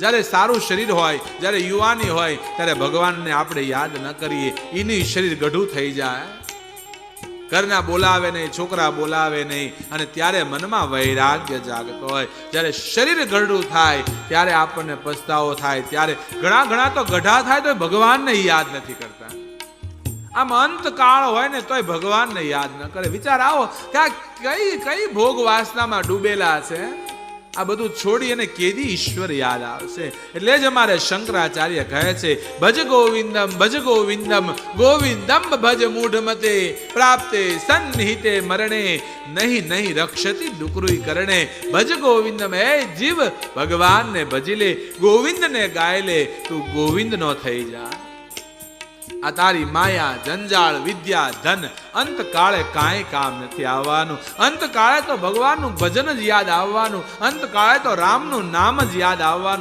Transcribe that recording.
જ્યારે સારું શરીર હોય, જ્યારે યુવાની હોય, ત્યારે ભગવાનને આપણે યાદ ન કરીએ, એની શરીર ગઢું થઈ જાય. ઘરના બોલાવે નહીં, છોકરા બોલાવે નહીં, અને ત્યારે મનમાં વૈરાગ્ય જાગતો હોય. જ્યારે શરીર ગઢું થાય ત્યારે આપણને પસ્તાવો થાય. ત્યારે ઘણા તો ગઢા થાય તો ભગવાનને યાદ નથી કરતા. આમ અંતકાળ હોય ને તોય ભગવાનને યાદ ન કરે. વિચાર આવો કે આ કઈ ભોગ વાસનામાં ડૂબેલા છે. આ બધું છોડી અને કેદી ઈશ્વર યાદ આવશે. એટલે જ અમારે શંકરાચાર્ય કહે છે, ભજ ગોવિંદમ ભજ ગોવિંદમ, ગોવિંદમ ભજ મૂઢમતે, પ્રાપ્તે સન્નિહિતે મરણે, નહીં રક્ષતી ડુકરુઈ કરણે. ભજ ગોવિંદમ, હે જીવ ભગવાનને ભજી લે, ગોવિંદને ગાય લે, તું ગોવિંદ નો થઈ જા. આ તારી માયા, જંજાળ, વિદ્યા, ધન અંતકાળે કાંઈ કામ નથી આવવાનું. અંતકાળે તો ભગવાનનું ભજન જ યાદ આવવાનું. અંતકાળે તો રામનું નામ જ યાદ આવવાનું.